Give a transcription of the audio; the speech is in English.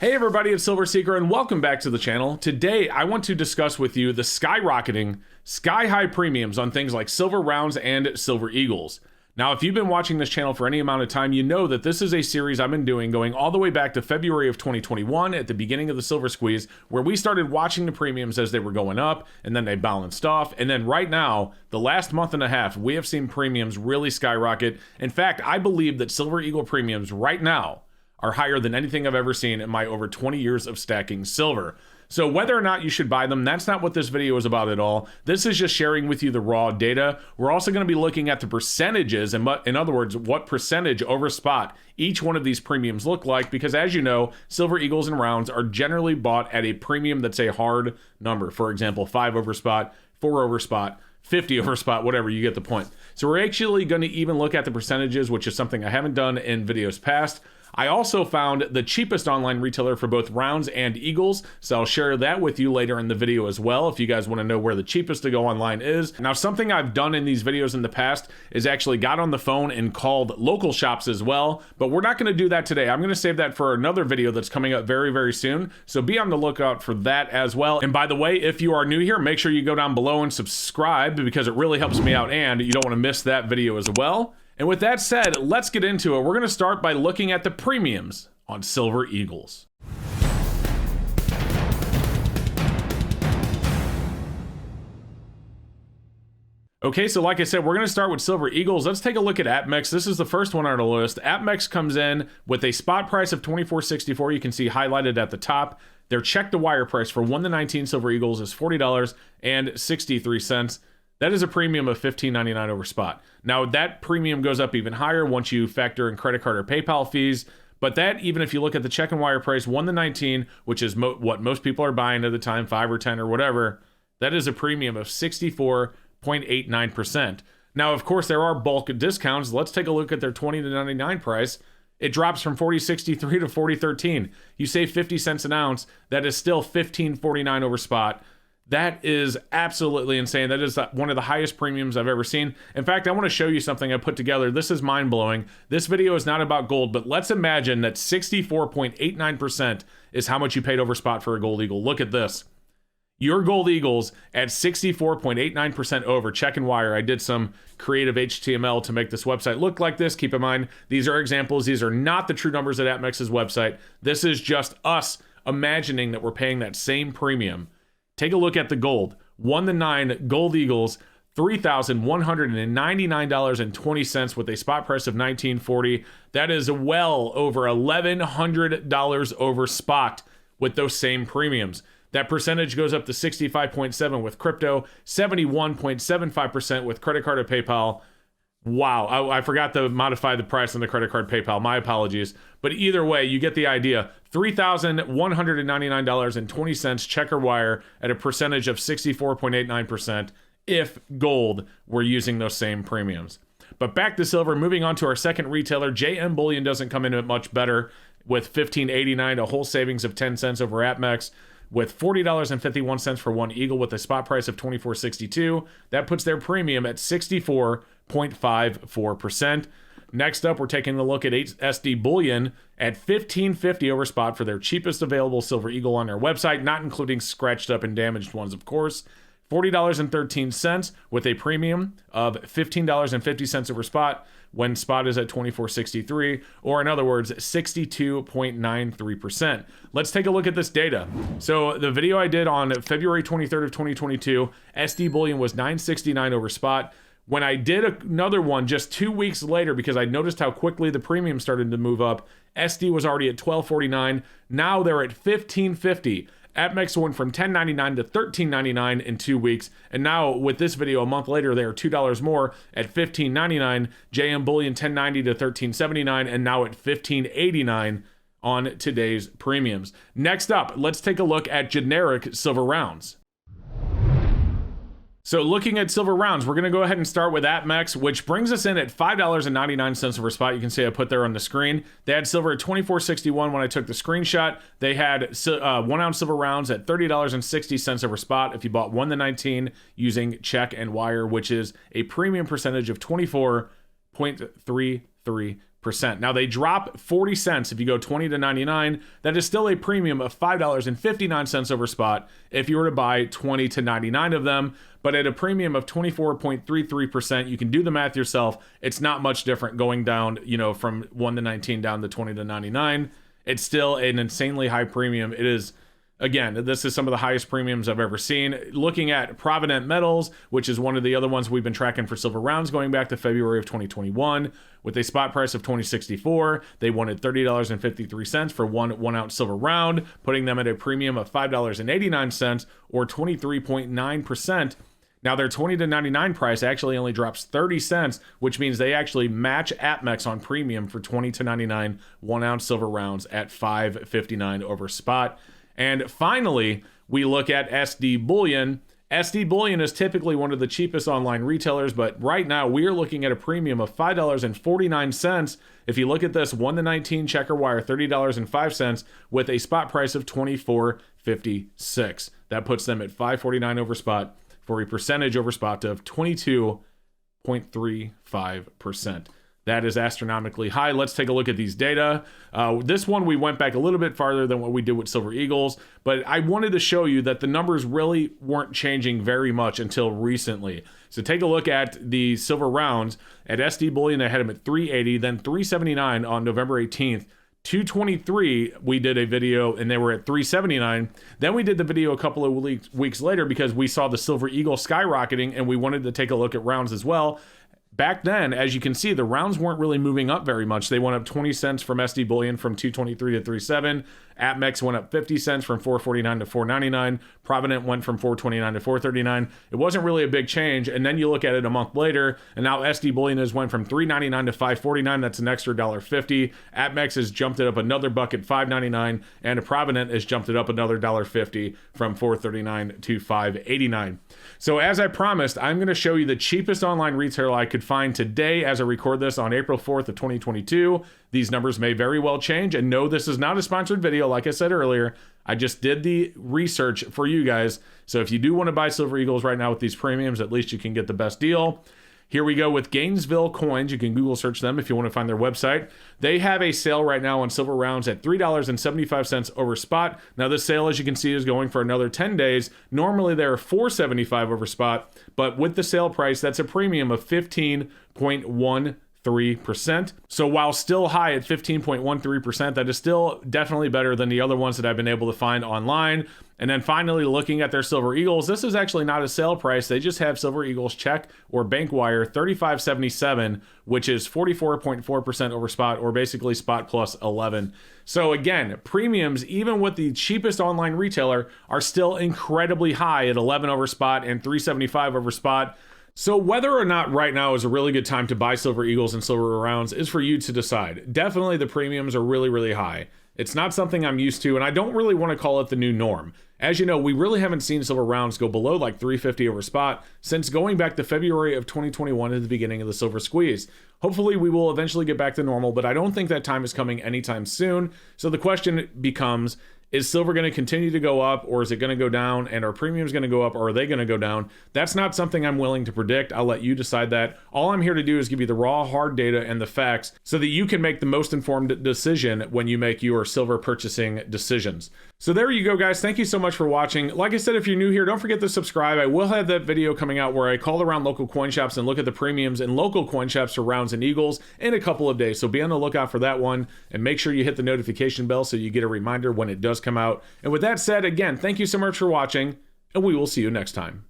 Hey everybody, it's Silver Seeker and welcome back to the channel. Today I want to discuss with you the skyrocketing, sky-high premiums on things like silver rounds and silver eagles. Now, if you've been watching this channel for any amount of time, you know that this is a series I've been doing going all the way back to February of 2021 at the beginning of the silver squeeze, where we started watching the premiums as they were going up and then they balanced off. And then right now, the last month and a half, we have seen premiums really skyrocket. In fact, I believe that silver eagle premiums right now are higher than anything I've ever seen in my over 20 years of stacking silver. So whether or not you should buy them, that's not what this video is about at all. This is just sharing with you the raw data. We're also going to be looking at the percentages, and in other words, what percentage over spot each one of these premiums look like, because as you know, silver eagles and rounds are generally bought at a premium that's a hard number. For example, 5 over spot, 4 over spot, 50 over spot, whatever, you get the point. So we're actually going to even look at the percentages, which is something I haven't done in videos past. I also found the cheapest online retailer for both rounds and eagles, so I'll share that with you later in the video as well if you guys want to know where the cheapest to go online is. Now, something I've done in these videos in the past is actually got on the phone and called local shops as well, but we're not going to do that today. I'm going to save that for another video that's coming up very, very soon, so be on the lookout for that as well. And by the way, if you are new here, make sure you go down below and subscribe because it really helps me out and you don't want to miss that video as well. And with that said, let's get into it. We're going to start by looking at the premiums on silver eagles. Okay, so like I said, we're going to start with silver eagles. Let's take a look at APMEX. This is the first one on our list. APMEX comes in with a spot price of $24.64. You can see highlighted at the top. Their check the wire price for 1 to 19 silver eagles is $40.63. That is a premium of $15.99 over spot. Now, that premium goes up even higher once you factor in credit card or PayPal fees. But that, even if you look at the check and wire price, 1 to 19, which is what most people are buying at the time, 5 or 10 or whatever, that is a premium of 64.89%. Now, of course, there are bulk discounts. Let's take a look at their 20 to 99 price. It drops from $40.63 to $40.13. You save 50 cents an ounce. That is still $15.49 over spot. That is absolutely insane. That is one of the highest premiums I've ever seen. In fact, I want to show you something I put together. This is mind-blowing. This video is not about gold, but let's imagine that 64.89% is how much you paid over spot for a gold eagle. Look at this. Your gold eagles at 64.89% over check and wire. I did some creative HTML to make this website look like this. Keep in mind, these are examples. These are not the true numbers at APMEX's website. This is just us imagining that we're paying that same premium. Take a look at the gold. 1 to 9 gold eagles, $3,199.20 with a spot price of $19.40. That is well over $1,100 over spot with those same premiums. That percentage goes up to 65.7% with crypto, 71.75% with credit card or PayPal. Wow, I forgot to modify the price on the credit card PayPal. My apologies. But either way, you get the idea. $3,199.20 check or wire at a percentage of 64.89% if gold were using those same premiums. But back to silver, moving on to our second retailer, JM Bullion doesn't come in at much better with $15.89, a whole savings of 10 cents over APMEX. With $40.51 for one eagle with a spot price of $24.62. That puts their premium at 64.54%. Next up, we're taking a look at SD Bullion at $15.50 over spot for their cheapest available silver eagle on their website, not including scratched up and damaged ones, of course. $40.13 with a premium of $15.50 over spot when spot is at $24.63, or in other words, 62.93%. Let's take a look at this data. So the video I did on February 23rd of 2022, SD Bullion was $9.69 over spot. When I did another one just 2 weeks later, because I noticed how quickly the premium started to move up, SD was already at $12.49. Now they're at $15.50. APMEX went from $10.99 to $13.99 in 2 weeks, and now with this video a month later, they are $2 more at $15.99. JM Bullion $10.90 to $13.79, and now at $15.89 on today's premiums. Next up, let's take a look at generic silver rounds. So looking at silver rounds, we're going to go ahead and start with APMEX, which brings us in at $5.99 over spot. You can see I put there on the screen. They had silver at $24.61 when I took the screenshot. They had 1 ounce silver rounds at $30.60 over spot if you bought 1 to 19 using check and wire, which is a premium percentage of 24.33%. Now they drop 40 cents if you go 20 to 99. That is still a premium of $5.59 over spot if you were to buy 20 to 99 of them, but at a premium of 24.33%. You can do the math yourself. It's not much different going down, from 1 to 19 down to 20 to 99. It's still an insanely high premium. It is. Again, this is some of the highest premiums I've ever seen. Looking at Provident Metals, which is one of the other ones we've been tracking for silver rounds going back to February of 2021, with a spot price of $20.64, they wanted $30.53 for one ounce silver round, putting them at a premium of $5.89 or 23.9%. Now their 20 to 99 price actually only drops 30 cents, which means they actually match APMEX on premium for 20 to 99 1 ounce silver rounds at $5.59 over spot. And finally, we look at SD Bullion. SD Bullion is typically one of the cheapest online retailers, but right now we are looking at a premium of $5.49. If you look at this 1 to 19 checker wire, $30.05 with a spot price of $24.56. That puts them at $5.49 over spot for a percentage over spot of 22.35%. That is astronomically high. Let's take a look at these data. This one, we went back a little bit farther than what we did with Silver Eagles, but I wanted to show you that the numbers really weren't changing very much until recently. So take a look at the silver rounds. At SD Bullion, they had them at 380, then 379 on November 18th. 223, we did a video and they were at 379. Then we did the video a couple of weeks later because we saw the Silver Eagle skyrocketing and we wanted to take a look at rounds as well. Back then, as you can see, the rounds weren't really moving up very much. They went up 20 cents from SD Bullion from 223 to 37. APMEX went up 50 cents from 449 to 499. Provident went from 429 to 439. It wasn't really a big change. And then you look at it a month later, and now SD Bullion has went from 399 to 549. That's an extra $1.50. APMEX has jumped it up another buck at 599, and Provident has jumped it up another $1.50 from 439 to 589. So as I promised, I'm going to show you the cheapest online retailer I could find today as I record this on April 4th of 2022. These numbers may very well change, and no, this is not a sponsored video. Like I said earlier, I just did the research for you guys. So if you do want to buy Silver Eagles right now with these premiums, at least you can get the best deal. Here we go with Gainesville Coins. You can Google search them if you want to find their website. They have a sale right now on silver rounds at $3.75 over spot. Now this sale, as you can see, is going for another 10 days. Normally they're $4.75 over spot, but with the sale price, that's a premium of 15.13%. So while still high at 15.13%, that is still definitely better than the other ones that I've been able to find online. And then finally, looking at their Silver Eagles, this is actually not a sale price. They just have Silver Eagles check or bank wire $35.77, which is 44.4% over spot, or basically spot plus 11. So again, premiums, even with the cheapest online retailer, are still incredibly high at 11 over spot and 375 over spot. So whether or not right now is a really good time to buy Silver Eagles and silver rounds is for you to decide. Definitely the premiums are really, really high. It's not something I'm used to, and I don't really want to call it the new norm. As you know, we really haven't seen silver rounds go below like 350 over spot since going back to February of 2021 at the beginning of the silver squeeze. Hopefully we will eventually get back to normal, but I don't think that time is coming anytime soon. So the question becomes, is silver going to continue to go up, or is it going to go down, and are premiums going to go up, or are they going to go down? That's not something I'm willing to predict. I'll let you decide that. All I'm here to do is give you the raw, hard data and the facts so that you can make the most informed decision when you make your silver purchasing decisions. So there you go, guys. Thank you so much for watching. Like I said, if you're new here, don't forget to subscribe. I will have that video coming out where I call around local coin shops and look at the premiums in local coin shops for rounds and eagles in a couple of days. So be on the lookout for that one, and make sure you hit the notification bell so you get a reminder when it does come out. And with that said, again, thank you so much for watching, and we will see you next time.